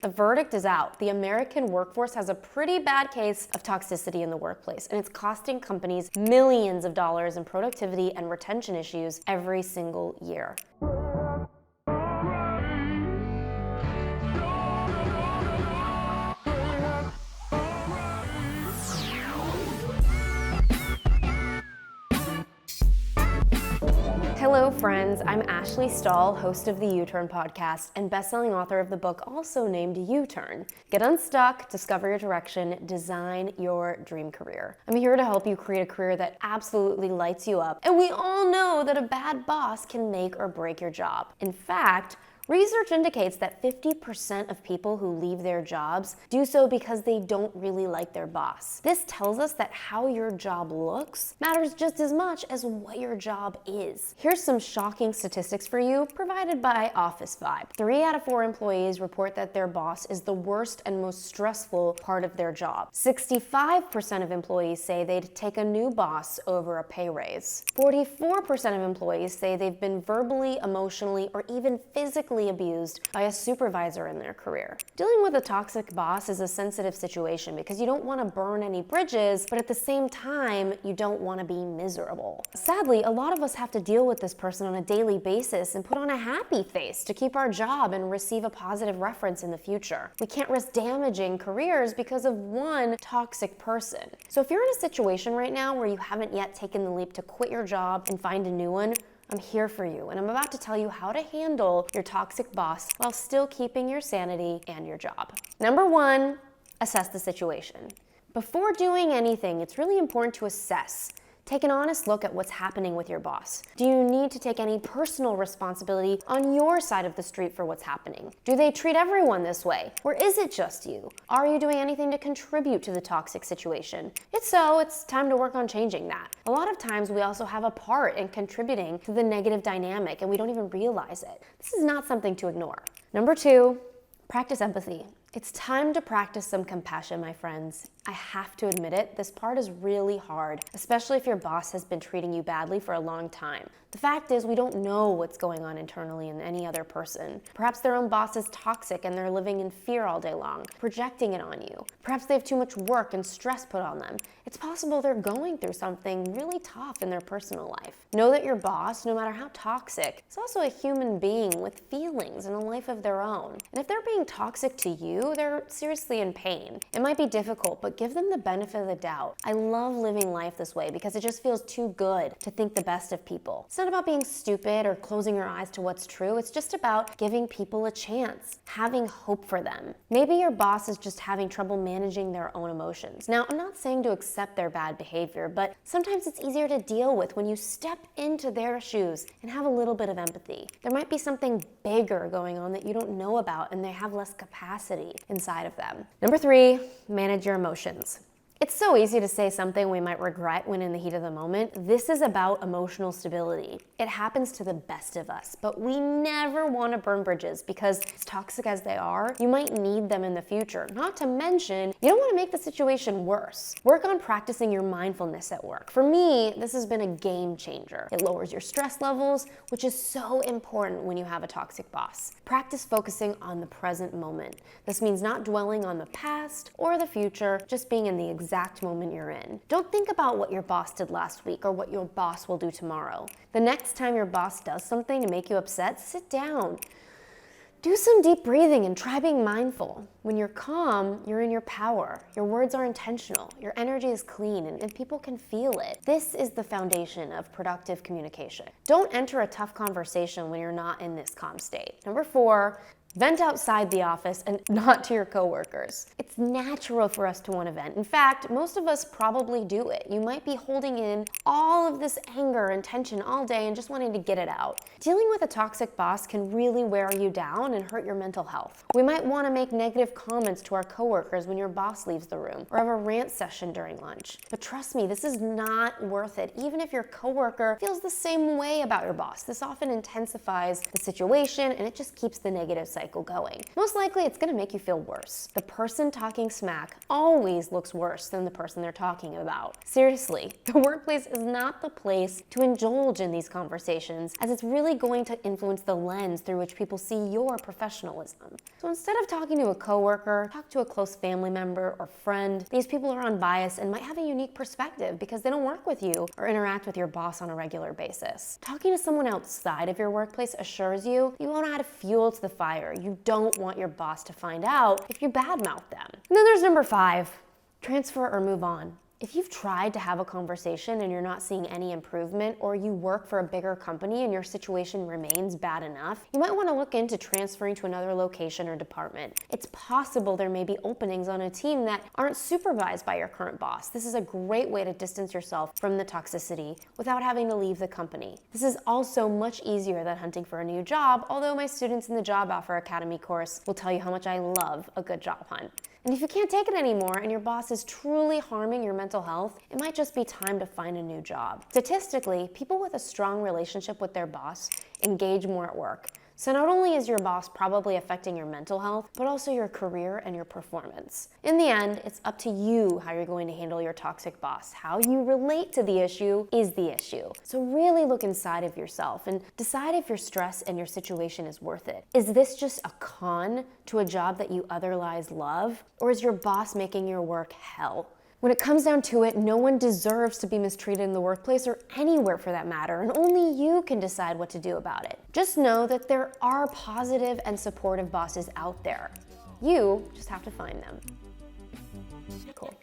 The verdict is out. The American workforce has a pretty bad case of toxicity in the workplace, and it's costing companies millions of dollars in productivity and retention issues every single year. Hello friends, I'm AshleyStahl, host of the U-Turn podcast and best-selling author of the book also named U-Turn. Get unstuck, discover your direction, design your dream career. I'm here to help you create a career that absolutely lights you up, and we all know that a bad boss can make or break your job. In fact, research indicates that 50% of people who leave their jobs do so because they don't really like their boss. This tells us that how your job looks matters just as much as what your job is. Here's some shocking statistics for you provided by Office Vibe. 3 out of 4 employees report that their boss is the worst and most stressful part of their job. 65% of employees say they'd take a new boss over a pay raise. 44% of employees say they've been verbally, emotionally, or even physically abused by a supervisor in their career. Dealing with a toxic boss is a sensitive situation because you don't want to burn any bridges, but at the same time, you don't want to be miserable. Sadly, a lot of us have to deal with this person on a daily basis and put on a happy face to keep our job and receive a positive reference in the future. We can't risk damaging careers because of one toxic person. So if you're in a situation right now where you haven't yet taken the leap to quit your job and find a new one, I'm here for you, and I'm about to tell you how to handle your toxic boss while still keeping your sanity and your job. Number 1, assess the situation. Before doing anything, it's really important to assess. Take an honest look at what's happening with your boss. Do you need to take any personal responsibility on your side of the street for what's happening? Do they treat everyone this way? Or is it just you? Are you doing anything to contribute to the toxic situation? If so, it's time to work on changing that. A lot of times we also have a part in contributing to the negative dynamic and we don't even realize it. This is not something to ignore. Number 2, practice empathy. It's time to practice some compassion, my friends. I have to admit it, this part is really hard, especially if your boss has been treating you badly for a long time. The fact is, we don't know what's going on internally in any other person. Perhaps their own boss is toxic and they're living in fear all day long, projecting it on you. Perhaps they have too much work and stress put on them. It's possible they're going through something really tough in their personal life. Know that your boss, no matter how toxic, is also a human being with feelings and a life of their own. And if they're being toxic to you, they're seriously in pain. It might be difficult, but give them the benefit of the doubt. I love living life this way because it just feels too good to think the best of people. It's not about being stupid or closing your eyes to what's true. It's just about giving people a chance, having hope for them. Maybe your boss is just having trouble managing their own emotions. Now, I'm not saying to accept their bad behavior, but sometimes it's easier to deal with when you step into their shoes and have a little bit of empathy. There might be something bigger going on that you don't know about and they have less capacity inside of them. Number 3, manage your emotions. It's so easy to say something we might regret when in the heat of the moment. This is about emotional stability. It happens to the best of us, but we never want to burn bridges because as toxic as they are, you might need them in the future. Not to mention, you don't want to make the situation worse. Work on practicing your mindfulness at work. For me, this has been a game changer. It lowers your stress levels, which is so important when you have a toxic boss. Practice focusing on the present moment. This means not dwelling on the past or the future, just being in the exact moment you're in. Don't think about what your boss did last week or what your boss will do tomorrow. The next time your boss does something to make you upset, sit down. Do some deep breathing and try being mindful. When you're calm, you're in your power. Your words are intentional. Your energy is clean and people can feel it. This is the foundation of productive communication. Don't enter a tough conversation when you're not in this calm state. Number 4, vent outside the office and not to your coworkers. It's natural for us to want to vent. In fact, most of us probably do it. You might be holding in all of this anger and tension all day and just wanting to get it out. Dealing with a toxic boss can really wear you down and hurt your mental health. We might want to make negative comments to our coworkers when your boss leaves the room or have a rant session during lunch. But trust me, this is not worth it, even if your coworker feels the same way about your boss. This often intensifies the situation and it just keeps the negative cycle cycle going. Most likely, it's gonna make you feel worse. The person talking smack always looks worse than the person they're talking about. Seriously, the workplace is not the place to indulge in these conversations, as it's really going to influence the lens through which people see your professionalism. So instead of talking to a coworker, talk to a close family member or friend. These people are unbiased and might have a unique perspective because they don't work with you or interact with your boss on a regular basis. Talking to someone outside of your workplace assures you won't add fuel to the fire. You don't want your boss to find out if you badmouth them. And then there's number 5, transfer or move on. If you've tried to have a conversation and you're not seeing any improvement, or you work for a bigger company and your situation remains bad enough, you might want to look into transferring to another location or department. It's possible there may be openings on a team that aren't supervised by your current boss. This is a great way to distance yourself from the toxicity without having to leave the company. This is also much easier than hunting for a new job, although my students in the Job Offer Academy course will tell you how much I love a good job hunt. And if you can't take it anymore and your boss is truly harming your mental health, it might just be time to find a new job. Statistically, people with a strong relationship with their boss engage more at work. So not only is your boss probably affecting your mental health, but also your career and your performance. In the end, it's up to you how you're going to handle your toxic boss. How you relate to the issue is the issue. So really look inside of yourself and decide if your stress and your situation is worth it. Is this just a con to a job that you otherwise love? Or is your boss making your work hell? When it comes down to it, no one deserves to be mistreated in the workplace or anywhere for that matter, and only you can decide what to do about it. Just know that there are positive and supportive bosses out there. You just have to find them. Cool.